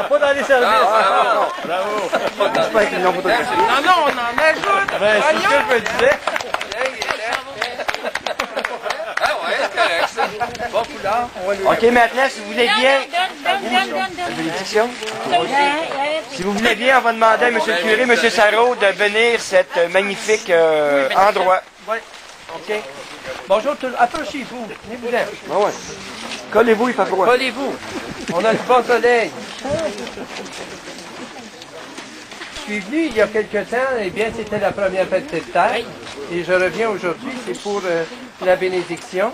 Pas dans les services. Bravo. J'espère qu'ils n'ont pas de questions. Non, on en ajoute. Ben, c'est ce que je me disais. Ah ouais, c'est correct, ça. Bon foulard. OK, maintenant, si vous voulez bien... Donne. Bénédiction. Si vous voulez bien, on va demander à M. le curé, M. Sarraud, de bénir cet magnifique endroit. Oui, OK. Bonjour, approchez-vous. Venez-vous-en. Ah ouais. Collez-vous, il fait froid. Collez-vous. On a du bon soleil. Je suis venu il y a quelque temps, eh bien, c'était la première fête de terre. Et je reviens aujourd'hui, c'est pour la bénédiction.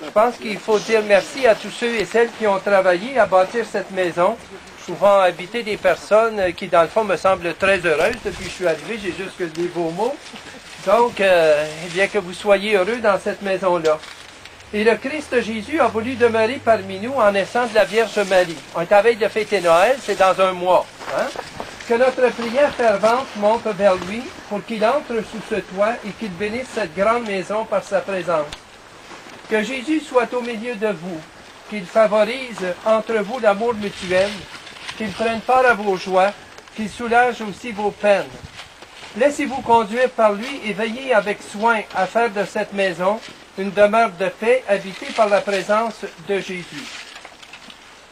Je pense qu'il faut dire merci à tous ceux et celles qui ont travaillé à bâtir cette maison, pouvant habiter des personnes qui, dans le fond, me semblent très heureuses. Depuis que je suis arrivé, j'ai juste que des beaux mots. Donc, eh bien, que vous soyez heureux dans cette maison-là. Et le Christ Jésus a voulu demeurer parmi nous en naissant de la Vierge Marie. On est à veille de fêter Noël, c'est dans un mois. Hein? Que notre prière fervente monte vers lui pour qu'il entre sous ce toit et qu'il bénisse cette grande maison par sa présence. Que Jésus soit au milieu de vous, qu'il favorise entre vous l'amour mutuel, qu'il prenne part à vos joies, qu'il soulage aussi vos peines. Laissez-vous conduire par lui et veillez avec soin à faire de cette maison une demeure de paix habitée par la présence de Jésus.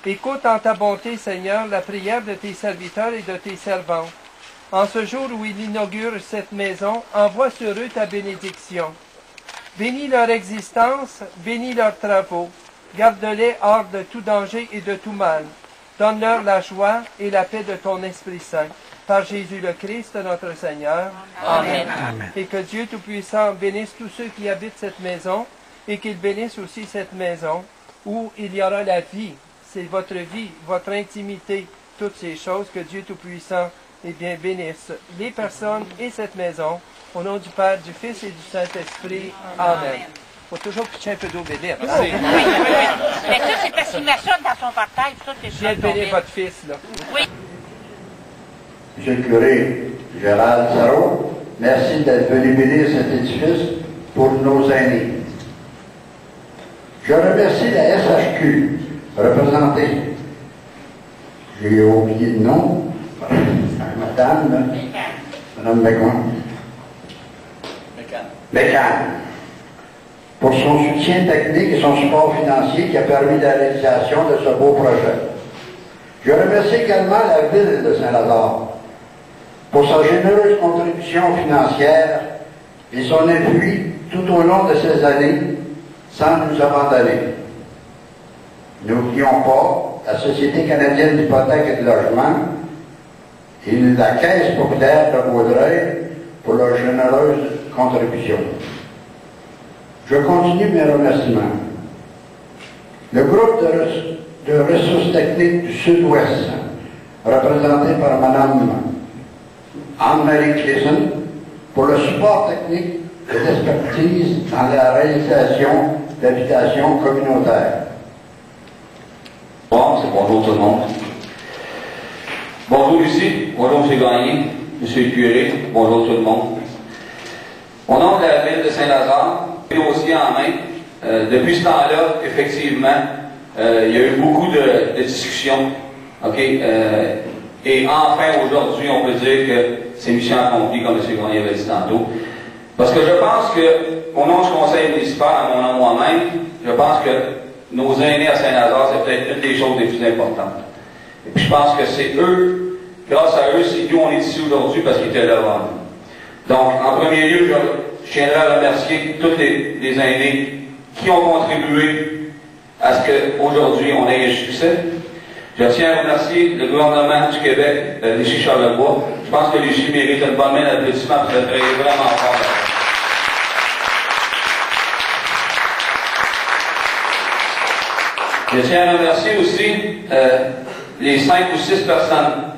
Écoute en ta bonté, Seigneur, la prière de tes serviteurs et de tes servantes. En ce jour où il inaugure cette maison, envoie sur eux ta bénédiction. Bénis leur existence, bénis leurs travaux. Garde-les hors de tout danger et de tout mal. Donne-leur la joie et la paix de ton Esprit Saint. Par Jésus le Christ, notre Seigneur. Amen. Amen. Et que Dieu Tout-Puissant bénisse tous ceux qui habitent cette maison et qu'il bénisse aussi cette maison où il y aura la vie. C'est votre vie, votre intimité, toutes ces choses que Dieu Tout-Puissant bénisse les personnes et cette maison. Au nom du Père, du Fils et du Saint-Esprit. Amen. Il faut toujours pitcher un peu d'eau bénite. Hein? Oui. Mais ça, c'est parce qu'il met ça dans son portail. Je viens de bénir votre fils, là. Oui. Monsieur le curé Gérald Sarraud, merci d'être venu bénir cet édifice pour nos aînés. Je remercie la SHQ, représentée, j'ai oublié le nom, Madame Bécane, pour son soutien technique et son support financier qui a permis la réalisation de ce beau projet. Je remercie également la ville de Saint-Lazare pour sa généreuse contribution financière et son appui tout au long de ces années sans nous abandonner. N'oublions pas la Société canadienne d'hypothèque et de logement et la Caisse populaire de Vaudreuil pour leur généreuse contribution. Je continue mes remerciements. Le groupe de ressources techniques du Sud-Ouest, représenté par Mme Anne-Marie Clisson, pour le support technique et l'expertise dans la réalisation d'habitations communautaires. Bon, c'est bonjour tout le monde. Bonjour Lucie, bonjour M. Gagné, M. le curé, bonjour tout le monde. Au nom de la ville de Saint-Lazare, le dossier en main, depuis ce temps-là, effectivement, il y a eu beaucoup de discussions. Okay, et enfin, aujourd'hui, on peut dire que c'est mission accomplie, comme M. Gagné avait dit tantôt. Parce que je pense que, au nom du conseil municipal, à mon nom moi-même, je pense que nos aînés à Saint-Lazare, c'est peut-être une des choses les plus importantes. Et puis je pense que c'est eux, grâce à eux, c'est nous, on est ici aujourd'hui parce qu'ils étaient là avant nous. Donc, en premier lieu, je tiendrai à remercier tous les aînés qui ont contribué à ce qu'aujourd'hui, on ait un succès. Je tiens à remercier le gouvernement du Québec, Léchi Charlebois. Je pense que Léchi mérite une bonne main d'applaudissement pour être vraiment fort. Je tiens à remercier aussi les 5 ou 6 personnes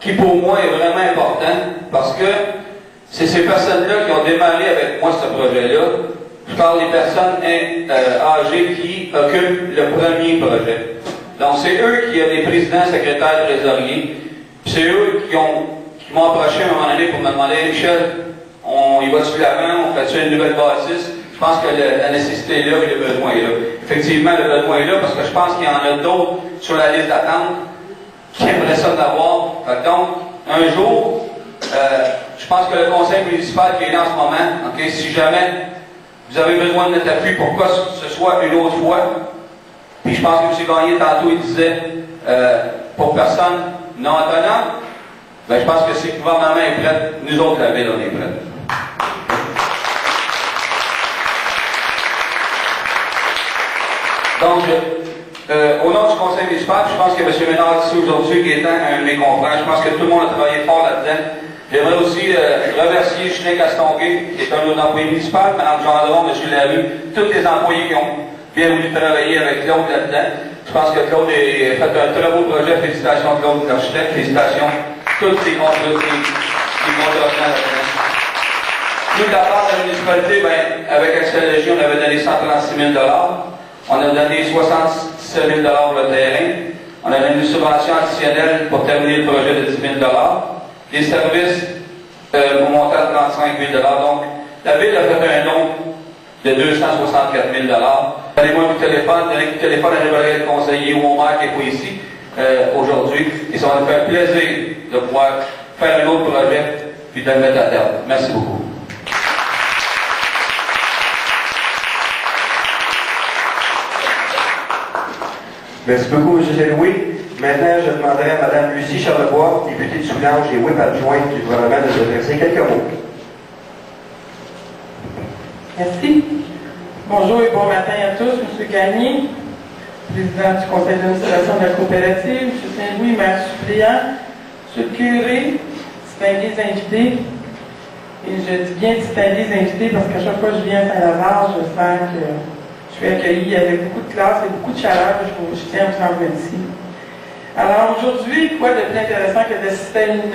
qui, pour moi, est vraiment important parce que c'est ces personnes-là qui ont démarré avec moi ce projet-là. Je parle des personnes âgées qui occupent le premier projet. Donc, c'est eux qui ont des présidents, secrétaires, trésoriers. C'est eux qui m'ont approché à un moment donné pour me demander, Michel, on y va-tu de l'avant, on fait-tu une nouvelle bâtisse? Je Je pense que la nécessité est là et le besoin est là. Effectivement, le besoin est là parce que je pense qu'il y en a d'autres sur la liste d'attente qui aimeraient ça d'avoir. Donc, un jour, je pense que le conseil municipal qui est là en ce moment, okay, si jamais vous avez besoin de notre appui, pourquoi ce soit une autre fois, puis je pense que M. Gagné, tantôt, il disait, pour personne non donnant, ben, je pense que si le gouvernement est prêt, nous autres, la ville, on est prêts. Donc, au nom du conseil municipal, je pense que M. Ménard ici aujourd'hui, qui est un de mes confrères, je pense que tout le monde a travaillé fort là-dedans. J'aimerais aussi remercier Julien Castonguay, qui est un de nos employés municipaux, Mme Gendron, M. Larue, tous les employés qui ont bien voulu travailler avec Claude là-dedans. Je pense que Claude a fait un très beau projet. Félicitations Claude, l'architecte. Félicitations tous les contributeurs là-dedans. Nous, de la part de la municipalité, ben, avec Axel Léger, on avait donné 136 000 $. On a donné 67 000 $ pour le terrain. On a donné une subvention additionnelle pour terminer le projet de 10 000 $. Les services vont monter à 35 000 $. Donc, la ville a fait un don de 264 000 $. Donnez-moi un téléphone, donnez un téléphone à le conseiller ou au maire qui est pas ici aujourd'hui. Et ça va nous faire plaisir de pouvoir faire un autre projet puis de le mettre à terme. Merci beaucoup. Merci beaucoup, M. Saint-Louis. Maintenant, je demanderai à Mme Lucie Charlebois, députée de Soulanges et whip adjointe du gouvernement, de nous adresser quelques mots. Merci. Bonjour et bon matin à tous. M. Gagné, président du conseil d'administration de la coopérative, M. Saint-Louis, maire suppléant, M. le curé, distingués invités. Et je dis bien distingués invités parce qu'à chaque fois que je viens à Saint-Lazare, je sens que je suis accueillie avec beaucoup de classe et beaucoup de chaleur. Je tiens à vous en remercier. Alors aujourd'hui, quoi de plus intéressant que d'assister à une